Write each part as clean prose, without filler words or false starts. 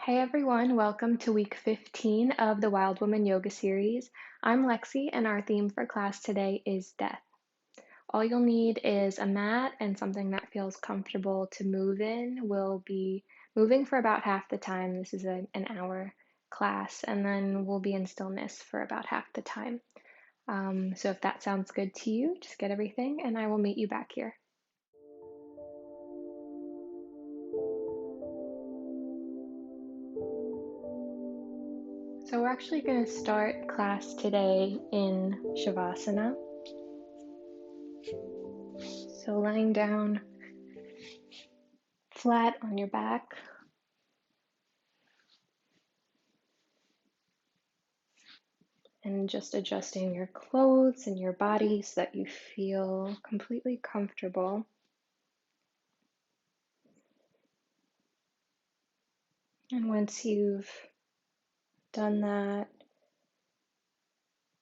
Hey everyone, welcome to week 15 of the Wild Woman Yoga series. I'm Lexi, and our theme for class today is death. All you'll need is a mat and something that feels comfortable to move in. We'll be moving for about half the time. This is an hour class, and then we'll be in stillness for about half the time. So if that sounds good to you, just get everything, and I will meet you back here. So we're actually going to start class today in Shavasana. So lying down flat on your back, and just adjusting your clothes and your body so that you feel completely comfortable. And once you've done that,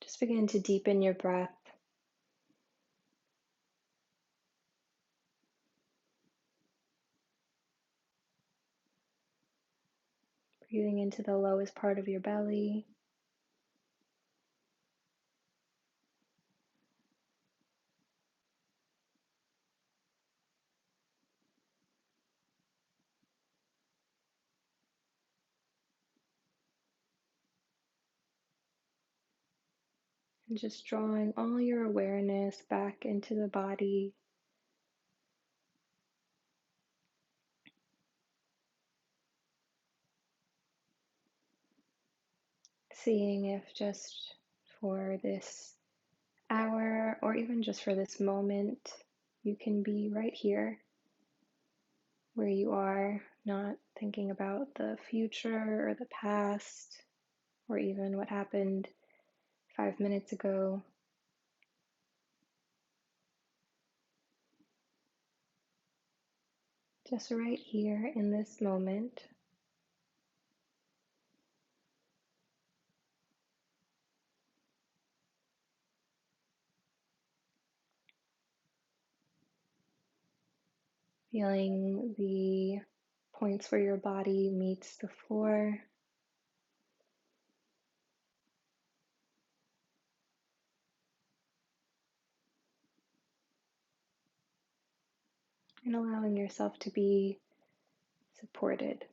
just begin to deepen your breath. Breathing into the lowest part of your belly. And just drawing all your awareness back into the body. Seeing if just for this hour or even just for this moment, you can be right here where you are, not thinking about the future or the past or even what happened 5 minutes ago. Just right here in this moment. Feeling the points where your body meets the floor. And allowing yourself to be supported.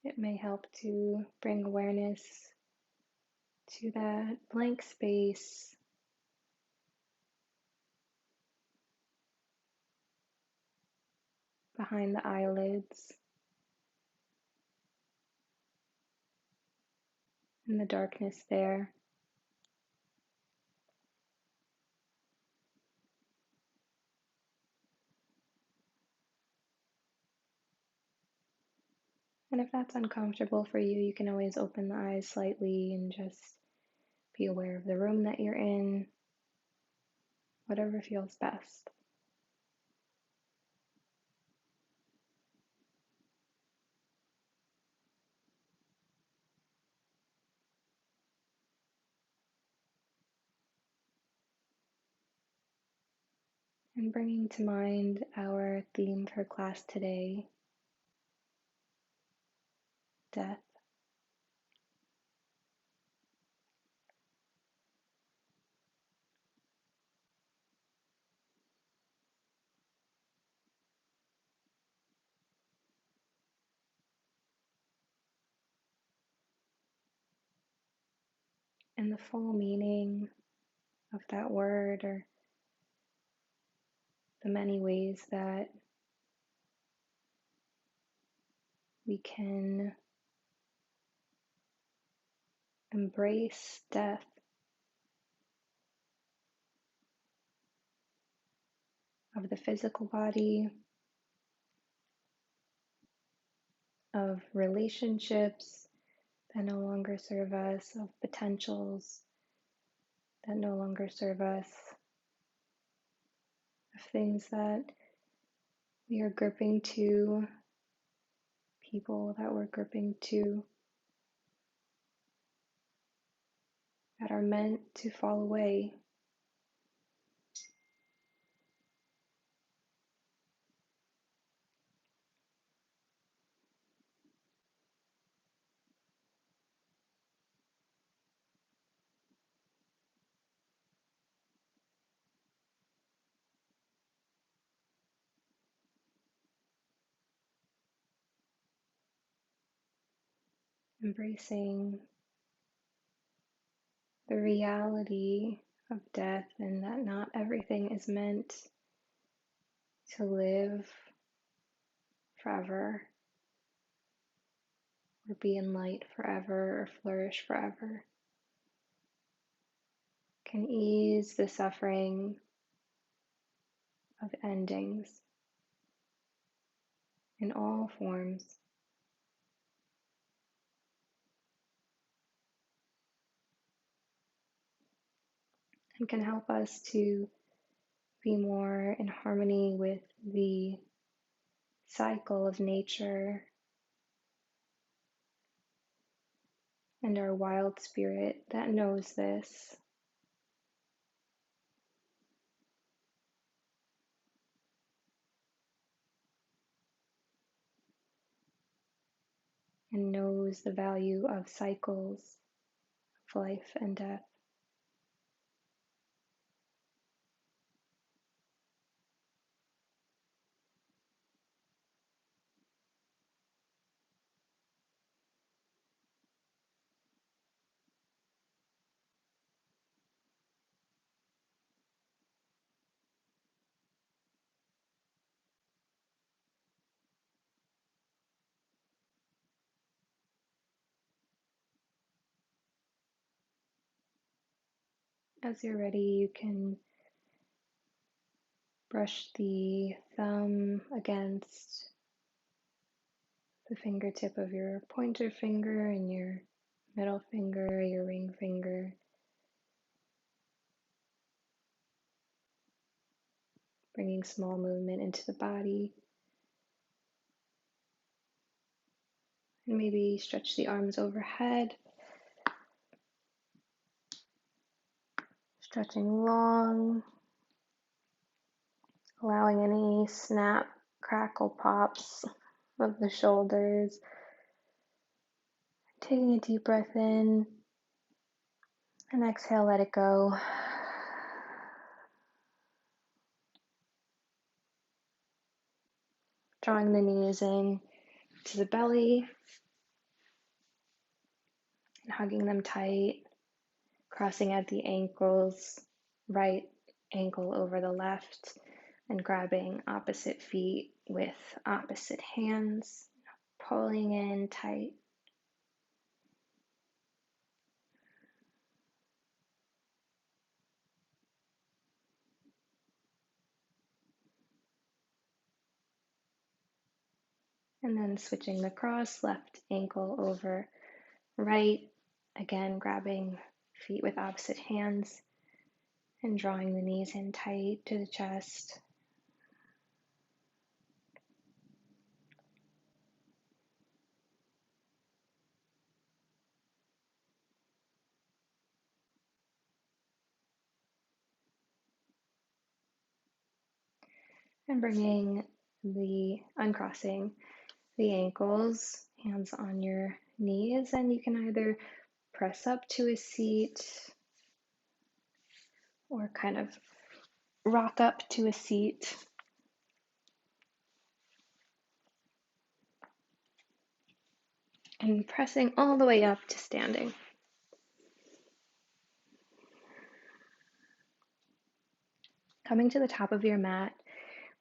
It may help to bring awareness to that blank space behind the eyelids and the darkness there. And if that's uncomfortable for you, you can always open the eyes slightly and just be aware of the room that you're in, whatever feels best. And bringing to mind our theme for class today, death. And the full meaning of that word, or the many ways that we can embrace death, of the physical body, of relationships, that no longer serve us, of potentials that no longer serve us, of things that we are gripping to, people that we're gripping to, that are meant to fall away. Embracing the reality of death and that not everything is meant to live forever or be in light forever or flourish forever, can ease the suffering of endings in all forms. And can help us to be more in harmony with the cycle of nature and our wild spirit that knows this. And knows the value of cycles of life and death. As you're ready, you can brush the thumb against the fingertip of your pointer finger and your middle finger, your ring finger, bringing small movement into the body. And maybe stretch the arms overhead, stretching long, allowing any snap, crackle, pops of the shoulders. Taking a deep breath in and exhale, let it go. Drawing the knees in to the belly and hugging them tight, crossing at the ankles, right ankle over the left, and grabbing opposite feet with opposite hands, pulling in tight. And then switching the cross, left ankle over right, again grabbing feet with opposite hands and drawing the knees in tight to the chest. And uncrossing the ankles, hands on your knees, and you can either press up to a seat or kind of rock up to a seat. And pressing all the way up to standing. Coming to the top of your mat,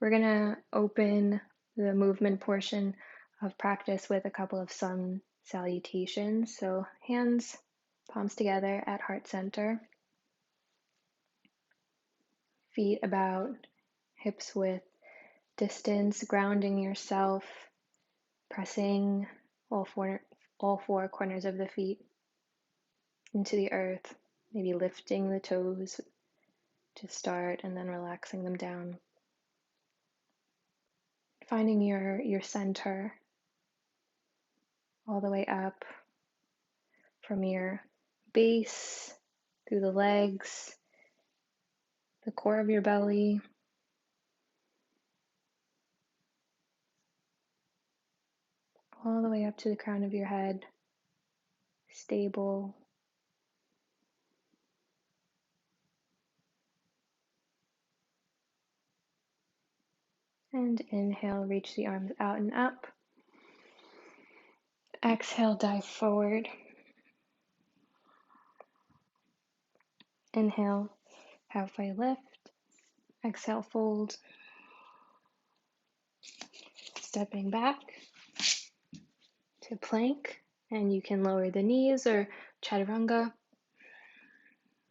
we're going to open the movement portion of practice with a couple of sun salutations. So hands, palms together at heart center. Feet about hips width distance, grounding yourself, pressing all four all four corners of the feet into the earth, maybe lifting the toes to start and then relaxing them down. Finding your center all the way up from your base, through the legs, the core of your belly, all the way up to the crown of your head, stable. And inhale, reach the arms out and up. Exhale, dive forward. Inhale, halfway lift. Exhale, fold. Stepping back to plank, and you can lower the knees or chaturanga,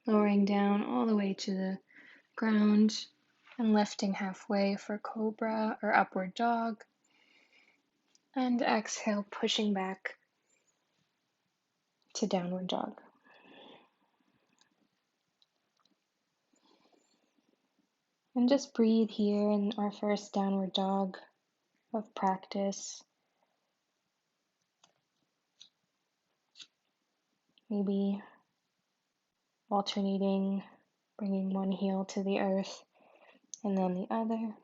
lowering down all the way to the ground and lifting halfway for cobra or upward dog. And exhale, pushing back to downward dog. And just breathe here in our first downward dog of practice. Maybe alternating, bringing one heel to the earth and then the other.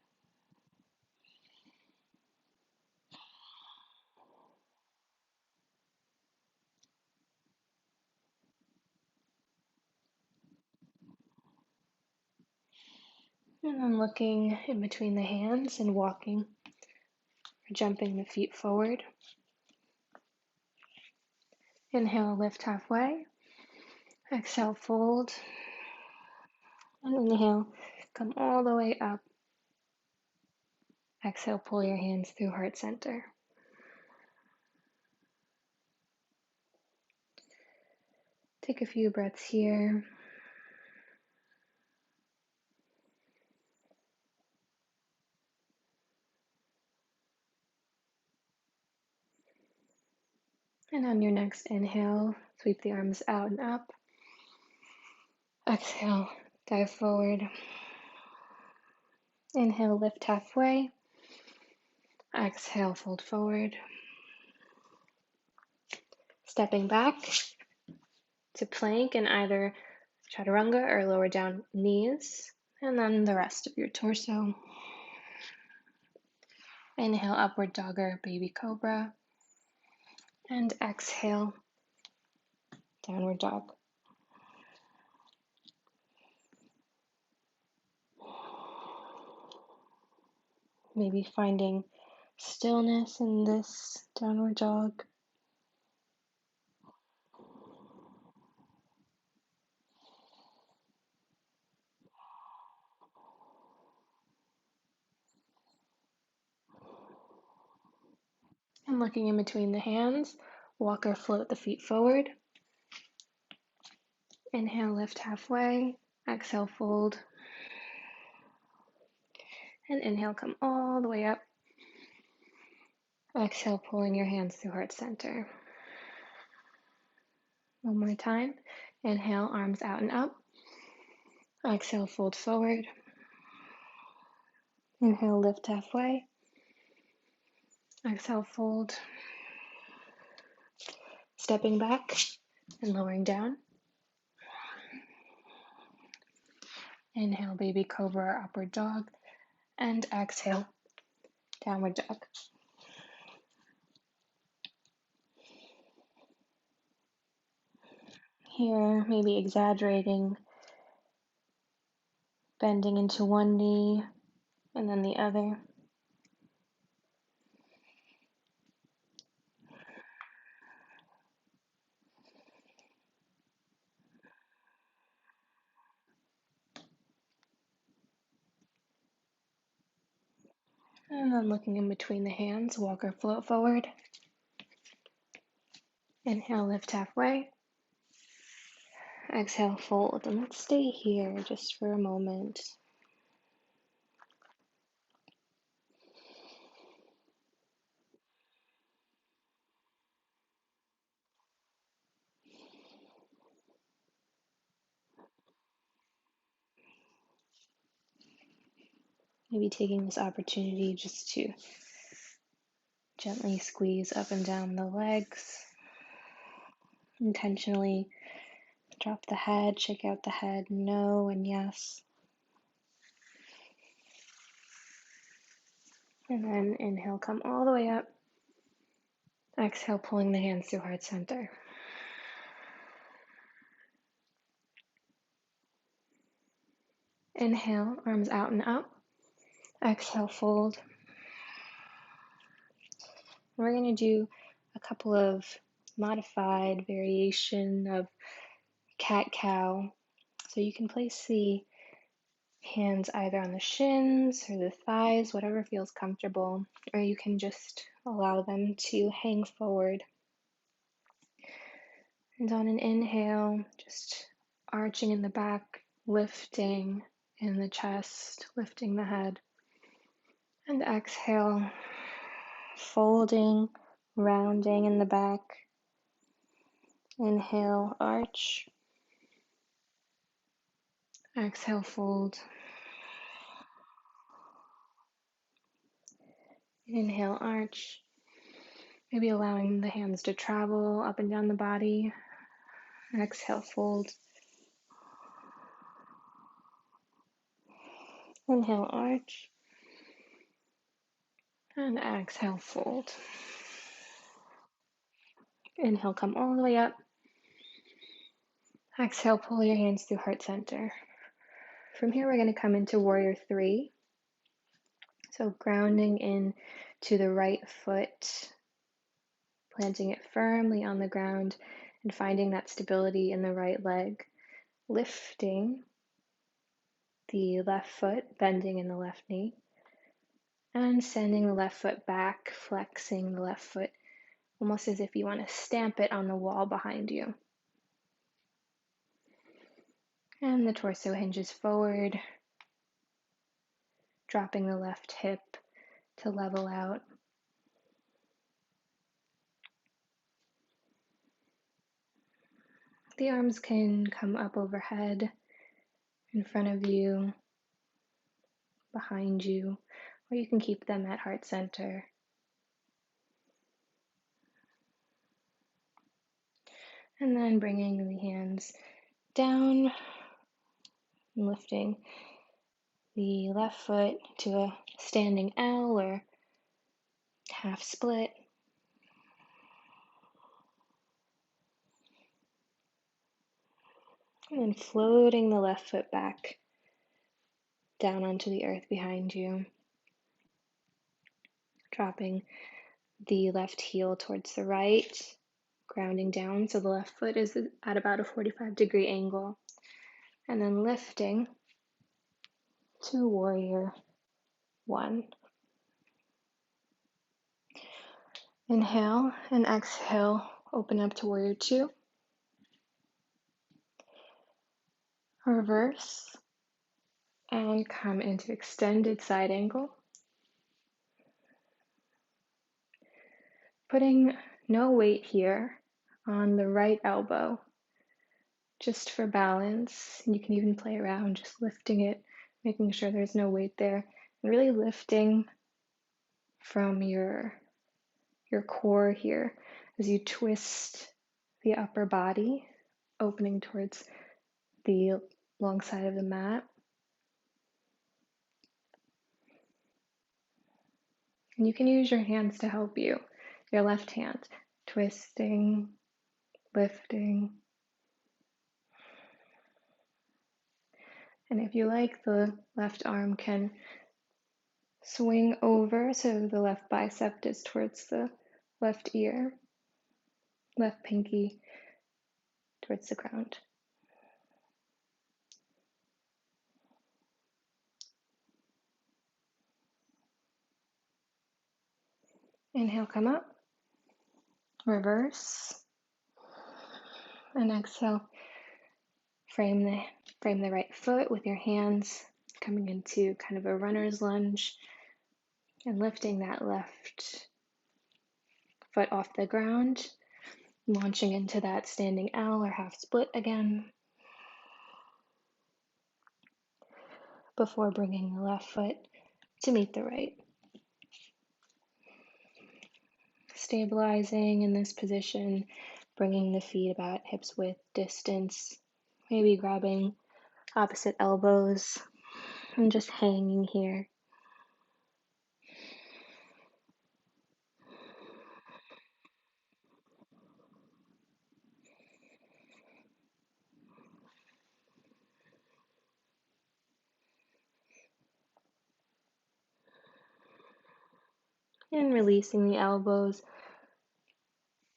And then looking in between the hands and walking or jumping the feet forward. Inhale, lift halfway. Exhale, fold. And inhale, come all the way up. Exhale, pull your hands through heart center. Take a few breaths here. And on your next inhale, sweep the arms out and up. Exhale, dive forward. Inhale, lift halfway. Exhale, fold forward. Stepping back to plank in either chaturanga or lower down knees. And then the rest of your torso. Inhale, upward dog or baby cobra. And exhale, downward dog. Maybe finding stillness in this downward dog. And looking in between the hands, walk or float the feet forward. Inhale, lift halfway. Exhale, fold. And inhale, come all the way up. Exhale, pulling your hands through heart center. One more time. Inhale, arms out and up. Exhale, fold forward. Inhale, lift halfway. Exhale, fold. Stepping back and lowering down. Inhale, baby cobra or upward dog. And exhale, downward dog. Here, maybe exaggerating, bending into one knee and then the other. And then looking in between the hands, walk or float forward. Inhale, lift halfway. Exhale, fold. And let's stay here just for a moment. Maybe taking this opportunity just to gently squeeze up and down the legs. Intentionally drop the head, shake out the head, no and yes. And then inhale, come all the way up. Exhale, pulling the hands to heart center. Inhale, arms out and up. Exhale, fold. We're going to do a couple of modified variation of cat-cow. So you can place the hands either on the shins or the thighs, whatever feels comfortable, or you can just allow them to hang forward. And on an inhale, just arching in the back, lifting in the chest, lifting the head. And exhale, folding, rounding in the back. Inhale, arch. Exhale, fold. Inhale, arch. Maybe allowing the hands to travel up and down the body. Exhale, fold. Inhale, arch. And exhale, fold. Inhale, come all the way up. Exhale, pull your hands through heart center. From here, we're going to come into warrior three. So grounding in to the right foot, planting it firmly on the ground and finding that stability in the right leg. Lifting the left foot, bending in the left knee, and sending the left foot back, flexing the left foot, almost as if you want to stamp it on the wall behind you. And the torso hinges forward, dropping the left hip to level out. The arms can come up overhead, in front of you, behind you, or you can keep them at heart center. And then bringing the hands down and lifting the left foot to a standing L or half split. And then floating the left foot back down onto the earth behind you. Dropping the left heel towards the right, grounding down so the left foot is at about a 45-degree angle. And then lifting to warrior one. Inhale and exhale, open up to warrior two. Reverse and come into extended side angle. Putting no weight here on the right elbow, just for balance. You can even play around just lifting it, making sure there's no weight there, and really lifting from your core here as you twist the upper body, opening towards the long side of the mat. And you can use your hands to help you. Your left hand, twisting, lifting. And if you like, the left arm can swing over so the left bicep is towards the left ear, left pinky towards the ground. Inhale, come up, reverse, and exhale, frame the right foot with your hands, coming into kind of a runner's lunge, and lifting that left foot off the ground, launching into that standing L or half split again, before bringing the left foot to meet the right. Stabilizing in this position, bringing the feet about hips width distance, maybe grabbing opposite elbows and just hanging here. And releasing the elbows,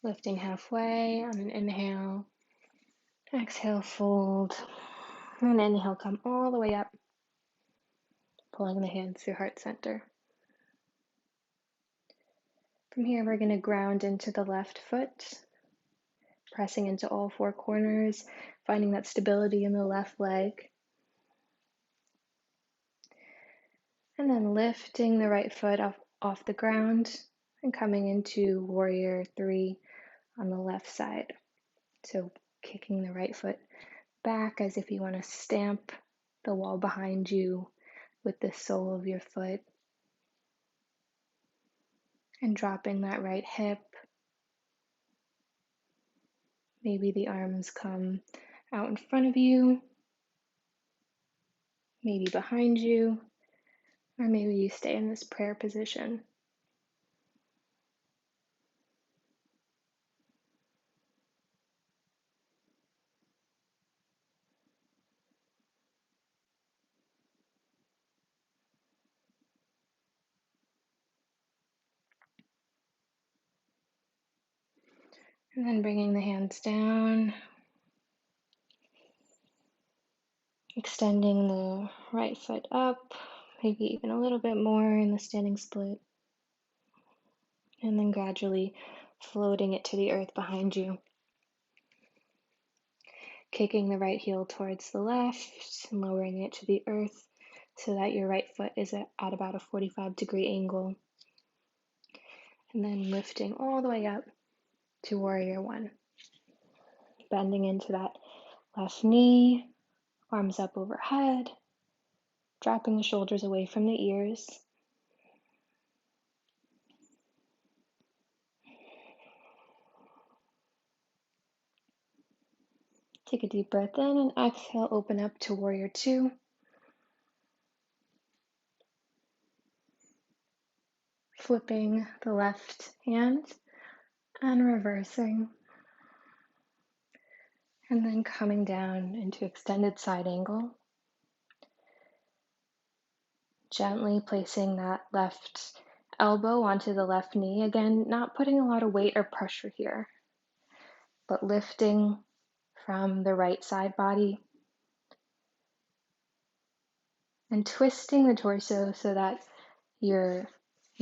lifting halfway on an inhale. Exhale, fold. And inhale, come all the way up, pulling the hands through heart center. From here, we're going to ground into the left foot, pressing into all four corners, finding that stability in the left leg. And then lifting the right foot off the ground and coming into warrior three on the left side. So kicking the right foot back as if you want to stamp the wall behind you with the sole of your foot. And dropping that right hip. Maybe the arms come out in front of you, maybe behind you, or maybe you stay in this prayer position. And then bringing the hands down, extending the right foot up, maybe even a little bit more in the standing split. And then gradually floating it to the earth behind you. Kicking the right heel towards the left and lowering it to the earth so that your right foot is at about a 45-degree angle. And then lifting all the way up to warrior one. Bending into that left knee, arms up overhead, dropping the shoulders away from the ears. Take a deep breath in and exhale, open up to warrior two. Flipping the left hand and reversing. And then coming down into extended side angle. Gently placing that left elbow onto the left knee. Again, not putting a lot of weight or pressure here, but lifting from the right side body and twisting the torso so that your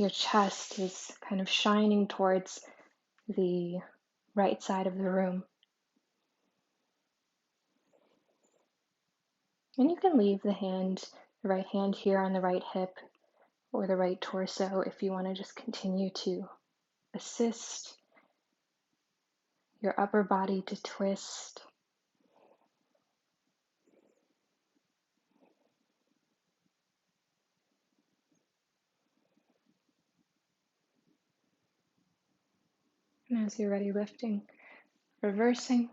chest is kind of shining towards the right side of the room. And you can leave the right hand here on the right hip or the right torso if you want to just continue to assist your upper body to twist. And as you're ready, lifting, reversing,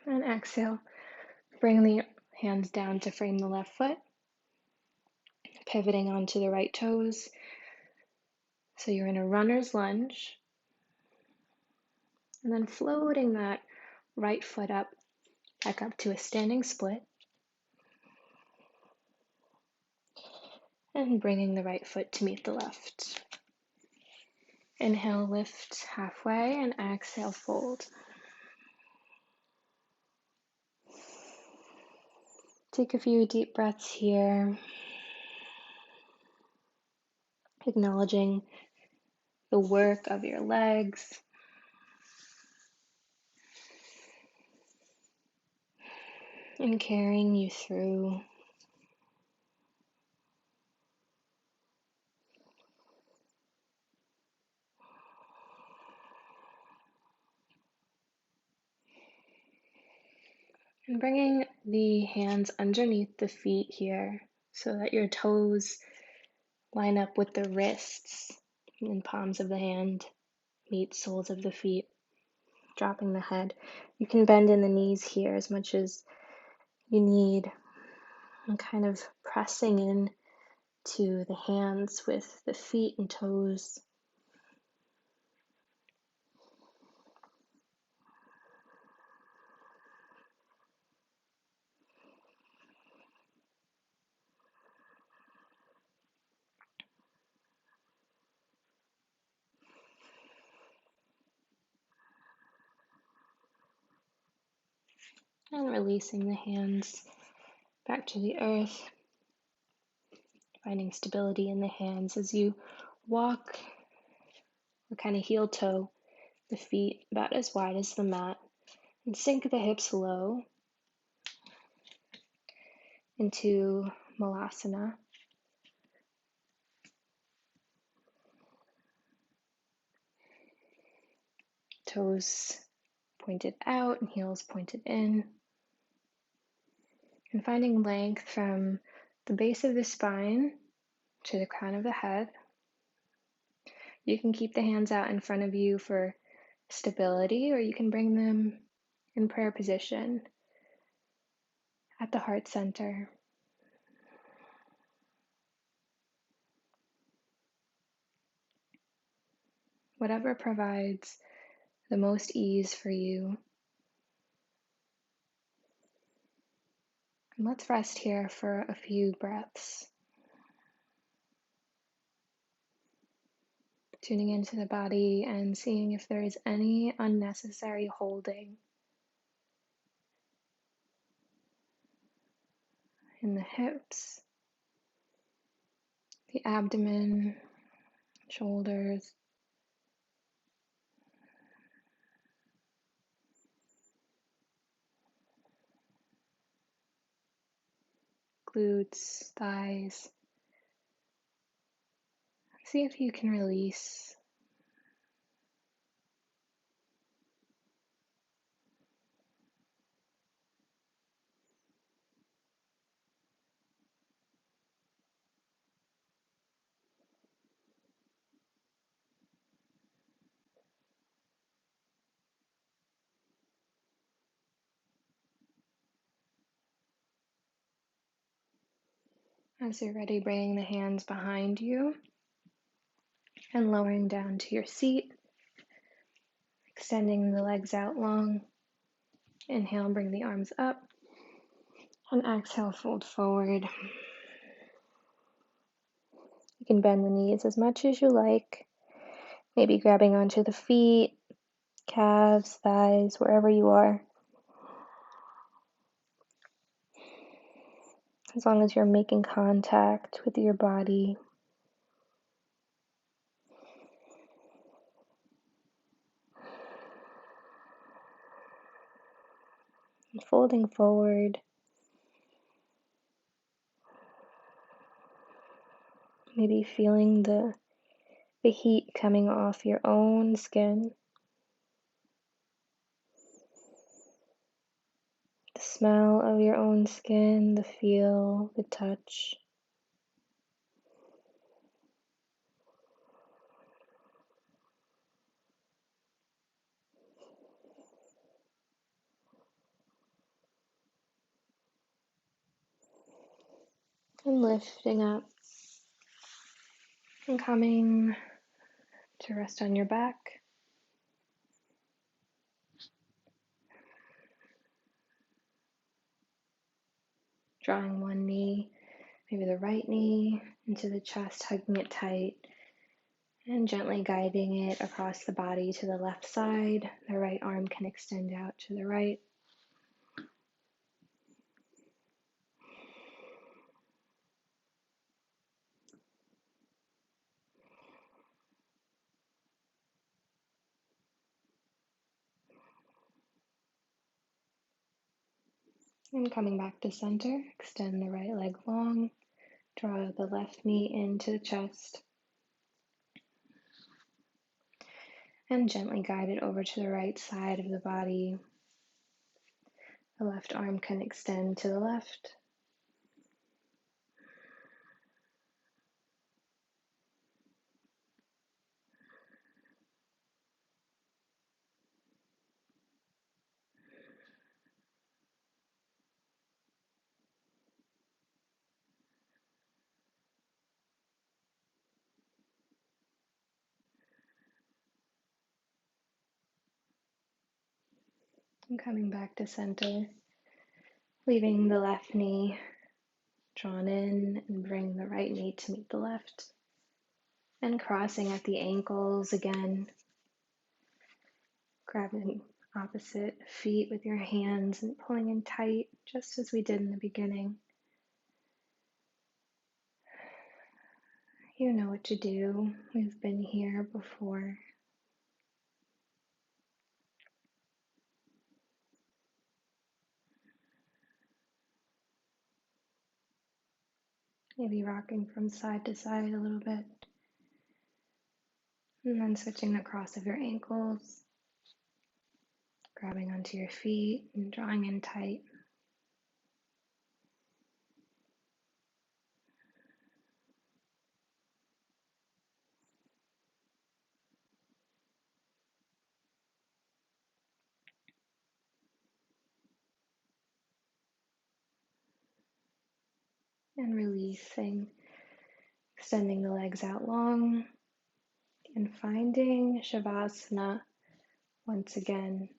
and exhale. Bring the hands down to frame the left foot, pivoting onto the right toes. So you're in a runner's lunge, and then floating that right foot up, back up to a standing split, and bringing the right foot to meet the left. Inhale, lift halfway, and exhale, fold. Take a few deep breaths here, acknowledging the work of your legs. And carrying you through. And bringing the hands underneath the feet here so that your toes line up with the wrists and palms of the hand, meet soles of the feet, dropping the head. You can bend in the knees here as much as you need, and kind of pressing in to the hands with the feet and toes. And releasing the hands back to the earth, finding stability in the hands as you walk or kind of heel toe the feet about as wide as the mat, and sink the hips low into Malasana. Toes pointed out and heels pointed in. And finding length from the base of the spine to the crown of the head. You can keep the hands out in front of you for stability, or you can bring them in prayer position at the heart center. Whatever provides the most ease for you. And let's rest here for a few breaths. Tuning into the body and seeing if there is any unnecessary holding in the hips, the abdomen, shoulders, glutes, thighs. See if you can release. As you're ready, bringing the hands behind you and lowering down to your seat, extending the legs out long. Inhale, bring the arms up, and exhale, fold forward. You can bend the knees as much as you like, maybe grabbing onto the feet, calves, thighs, wherever you are. As long as you're making contact with your body. And folding forward. Maybe feeling the heat coming off your own skin. The smell of your own skin, the feel, the touch. And lifting up and coming to rest on your back. Drawing one knee, maybe the right knee, into the chest, hugging it tight, and gently guiding it across the body to the left side. The right arm can extend out to the right. And coming back to center, extend the right leg long, draw the left knee into the chest, and gently guide it over to the right side of the body, The left arm can extend to the left. And coming back to center, leaving the left knee drawn in and bring the right knee to meet the left. And crossing at the ankles again, grabbing opposite feet with your hands and pulling in tight, just as we did in the beginning. You know what to do. We've been here before. Maybe rocking from side to side a little bit. And then switching the cross of your ankles, grabbing onto your feet and drawing in tight. And releasing, extending the legs out long and finding Shavasana once again.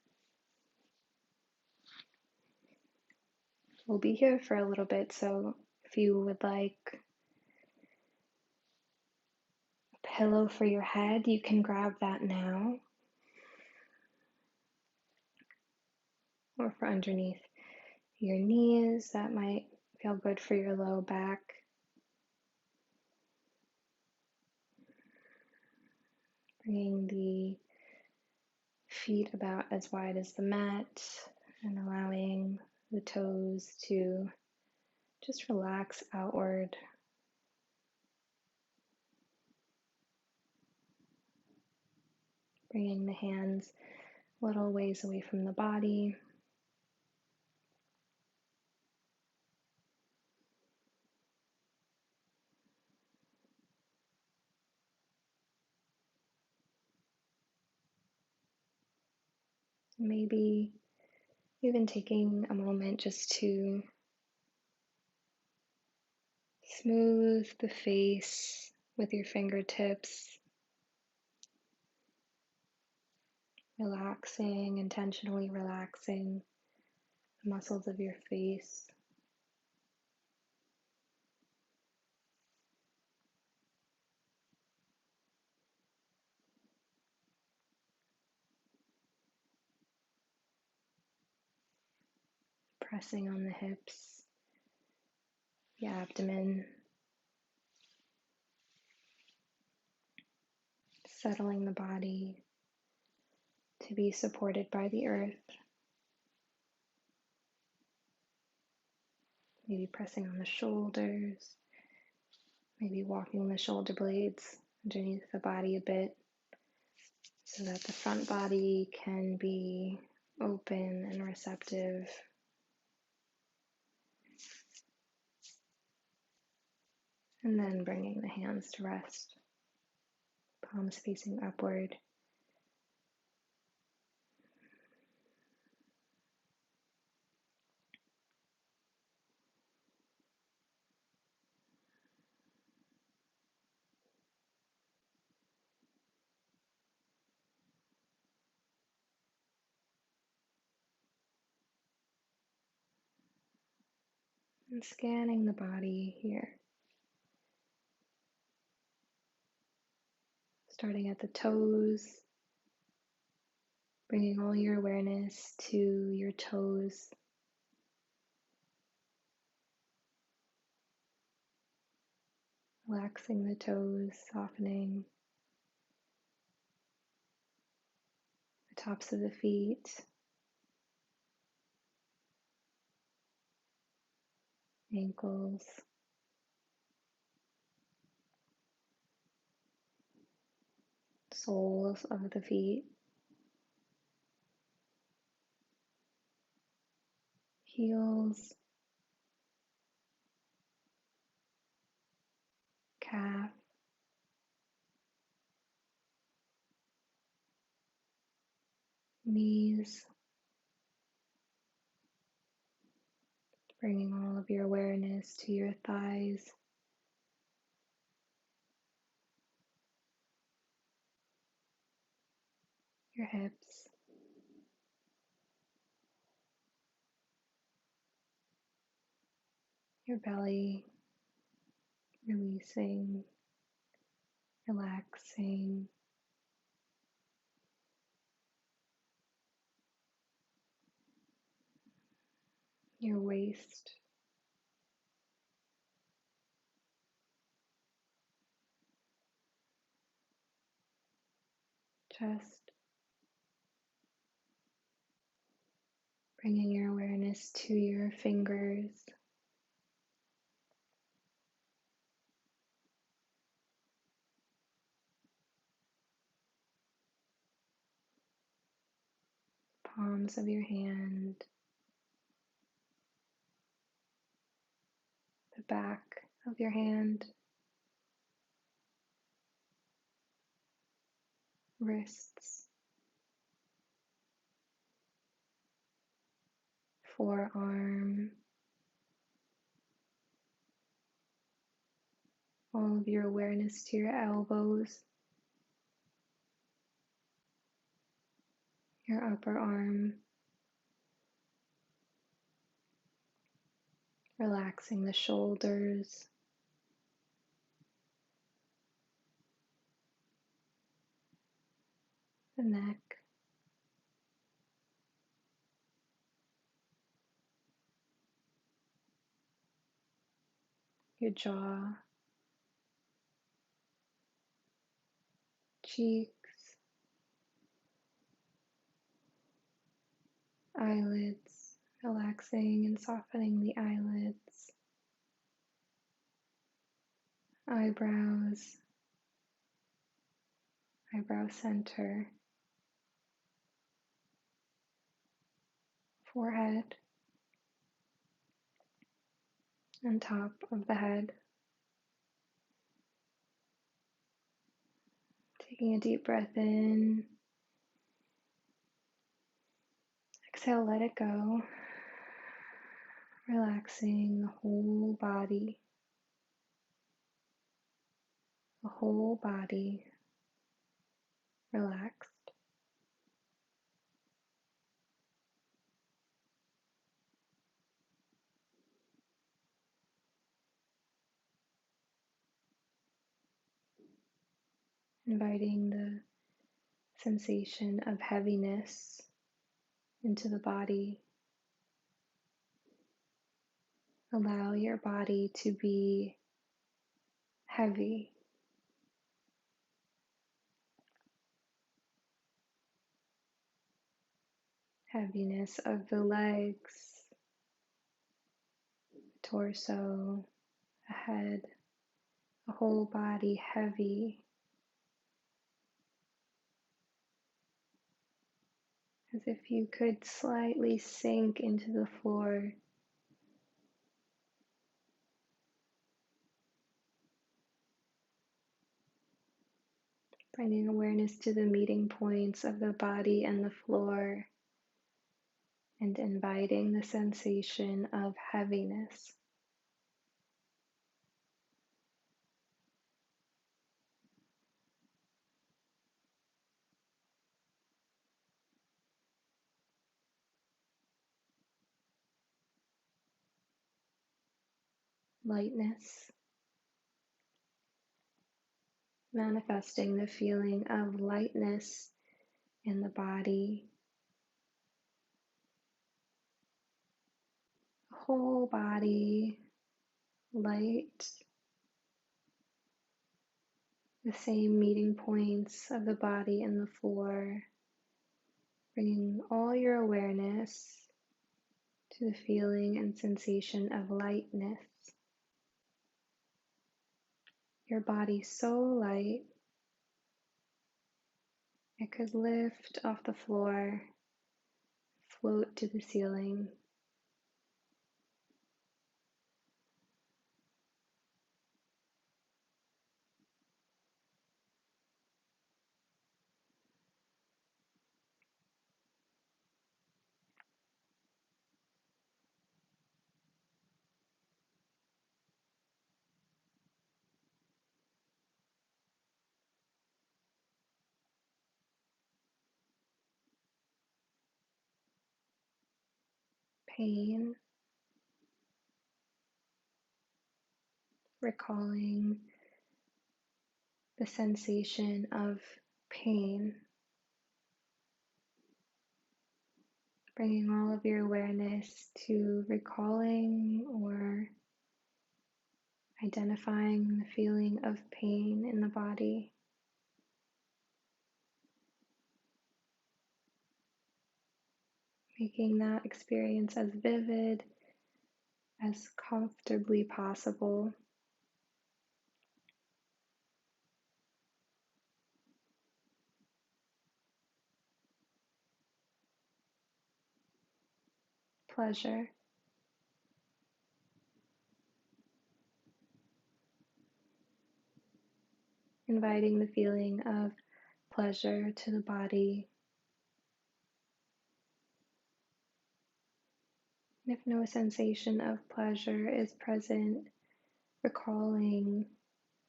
We'll be here for a little bit, so if you would like a pillow for your head, you can grab that now, or for underneath your knees, that might feel good for your low back. Bringing the feet about as wide as the mat and allowing the toes to just relax outward. Bringing the hands a little ways away from the body. Maybe even taking a moment just to smooth the face with your fingertips, relaxing, intentionally relaxing the muscles of your face. Pressing on the hips, the abdomen, settling the body to be supported by the earth. Maybe pressing on the shoulders, maybe walking the shoulder blades underneath the body a bit so that the front body can be open and receptive. And then bringing the hands to rest, palms facing upward. And scanning the body here. Starting at the toes, bringing all your awareness to your toes. Relaxing the toes, softening the tops of the feet, ankles, soles of the feet. heels, calf, knees, bringing all of your awareness to your thighs, your hips, your belly, releasing, relaxing, your waist, chest, bringing your awareness to your fingers, palms of your hand, the back of your hand, wrists, forearm, all of your awareness to your elbows, your upper arm, relaxing the shoulders, the neck, your jaw, cheeks, eyelids, relaxing and softening the eyelids, eyebrows, eyebrow center, forehead, and top of the head. Taking a deep breath in, exhale, let it go, relaxing the whole body relaxed. Inviting the sensation of heaviness into the body. Allow your body to be heavy. Heaviness of the legs, torso, the head, the whole body heavy, as if you could slightly sink into the floor. Bringing awareness to the meeting points of the body and the floor, and inviting the sensation of heaviness. Lightness, manifesting the feeling of lightness in the body, whole body light, the same meeting points of the body and the floor, bringing all your awareness to the feeling and sensation of lightness. Your body so light it could lift off the floor, float to the ceiling. pain, recalling the sensation of pain, bringing all of your awareness to recalling or identifying the feeling of pain in the body. Making that experience as vivid as comfortably possible. Pleasure. Inviting the feeling of pleasure to the body. And if no sensation of pleasure is present, recalling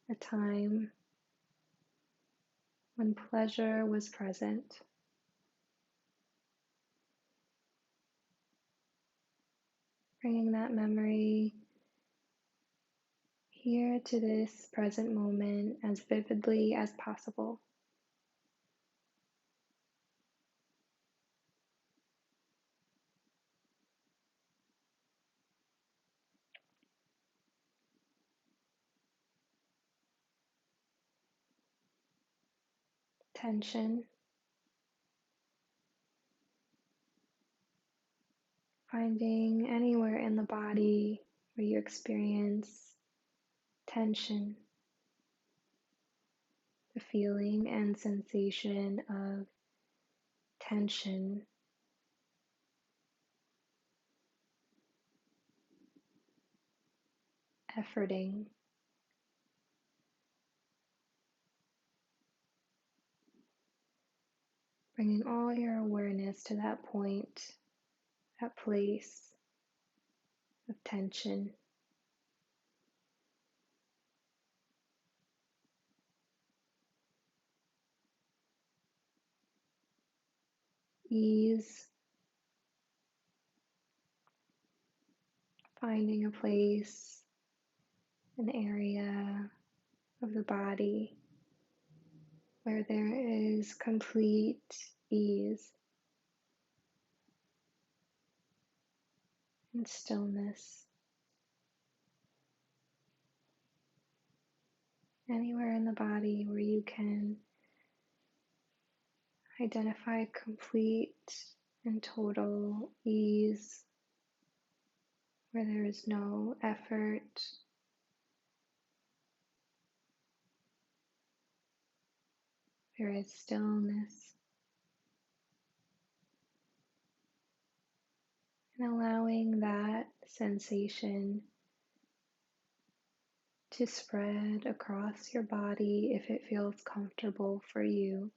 a time when pleasure was present. Bringing that memory here to this present moment as vividly as possible. Tension. Finding anywhere in the body where you experience tension, the feeling and sensation of tension. Efforting. Bringing all your awareness to that point, that place of tension. Ease. Finding a place, an area of the body where there is complete ease and stillness. Anywhere in the body where you can identify complete and total ease, where there is no effort, there is stillness, and allowing that sensation to spread across your body if it feels comfortable for you.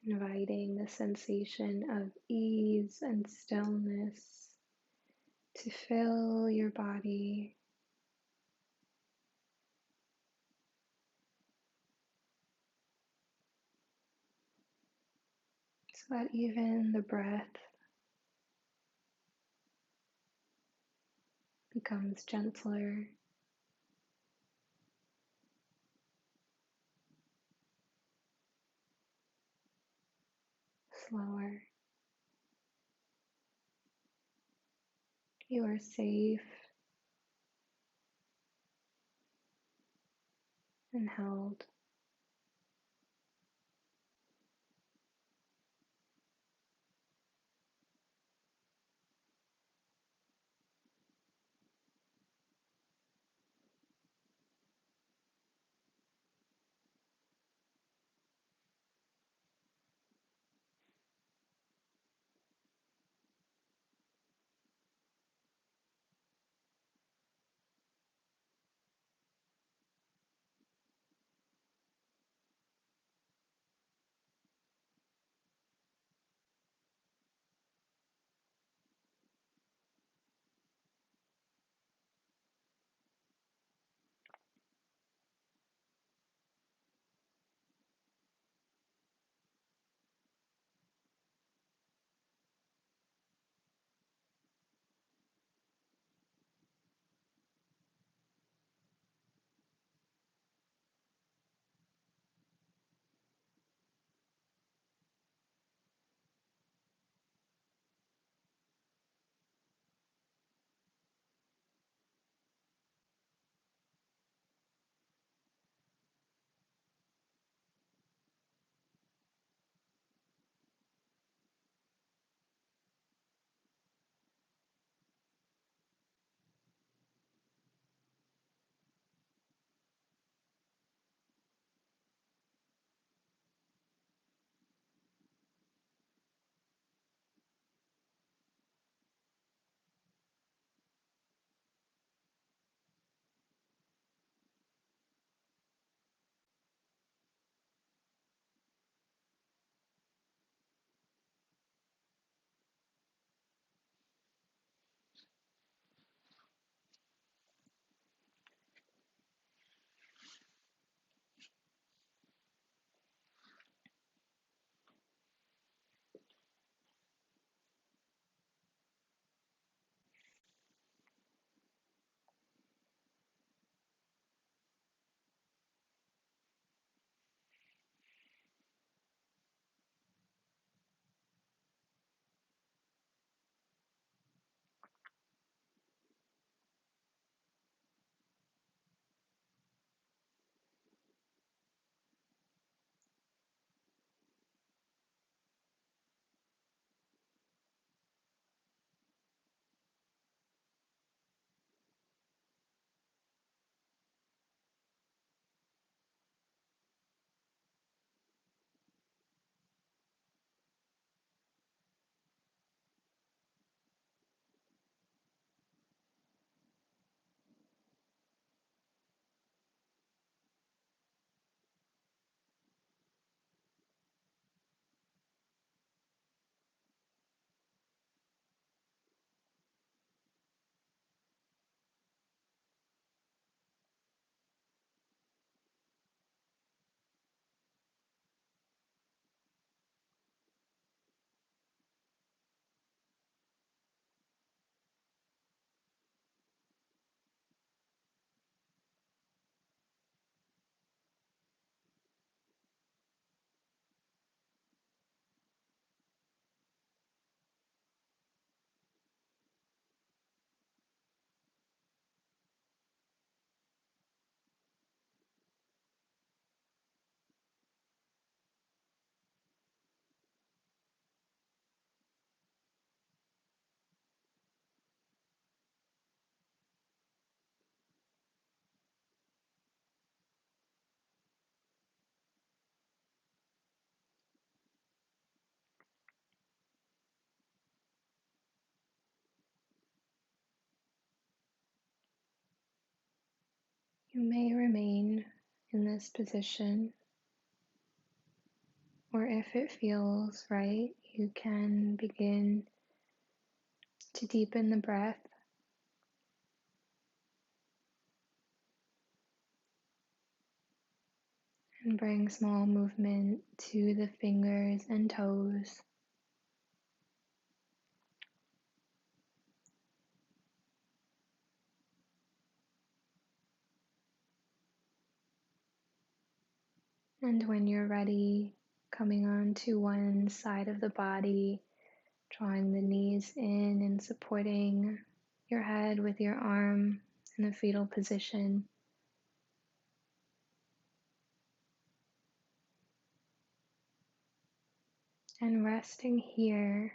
Inviting the sensation of ease and stillness to fill your body. So that even the breath becomes gentler, slower. You are safe and held. You may remain in this position, or if it feels right, you can begin to deepen the breath and bring small movement to the fingers and toes. And when you're ready, coming onto one side of the body, drawing the knees in and supporting your head with your arm in the fetal position. And resting here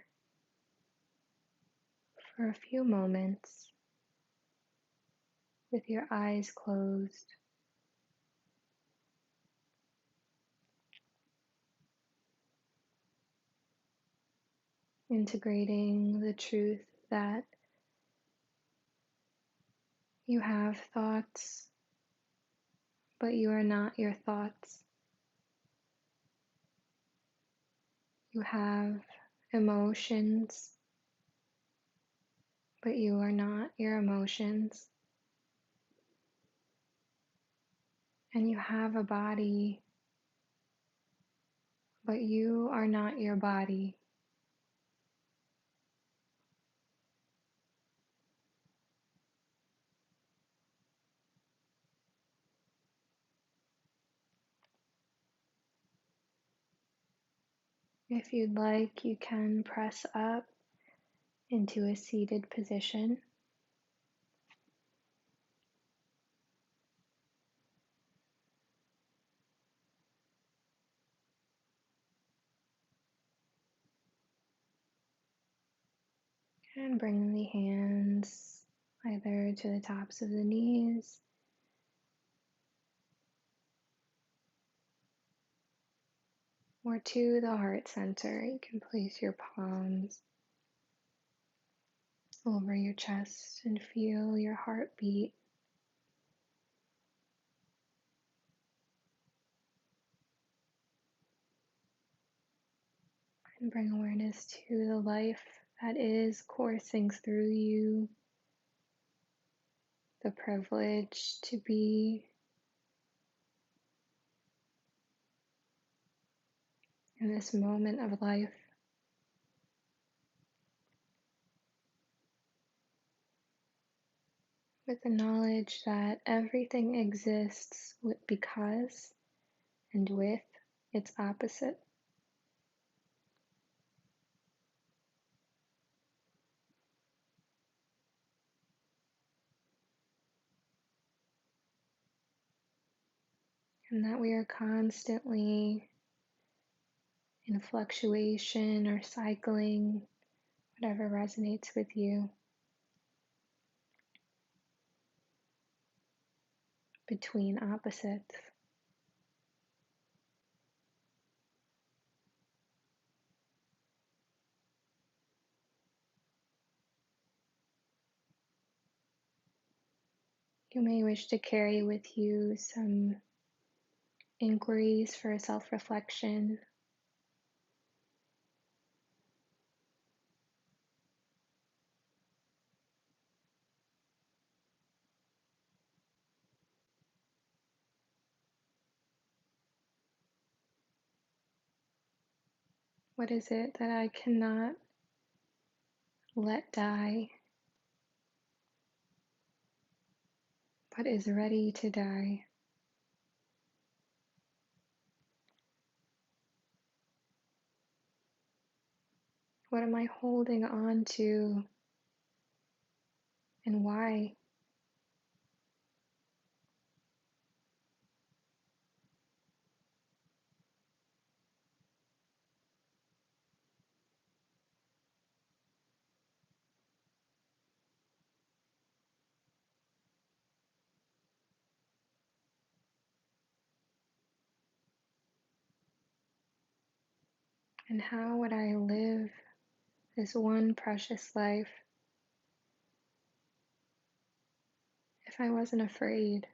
for a few moments with your eyes closed. Integrating the truth that you have thoughts, but you are not your thoughts. You have emotions, but you are not your emotions. And you have a body, but you are not your body. If you'd like, you can press up into a seated position. And bring the hands either to the tops of the knees or to the heart center. You can place your palms over your chest and feel your heartbeat. And bring awareness to the life that is coursing through you, the privilege to be in this moment of life. With the knowledge that everything exists because and with its opposite. And that we are constantly in fluctuation or cycling, whatever resonates with you, between opposites. You may wish to carry with you some inquiries for self-reflection. What is it that I cannot let die, but is ready to die? What am I holding on to, and why? And how would I live this one precious life if I wasn't afraid?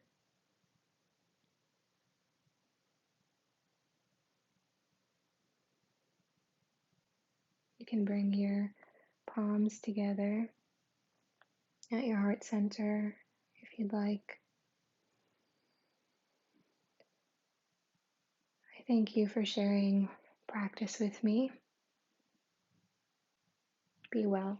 can bring your palms together at your heart center if you'd like. I thank you for sharing practice with me. Be well.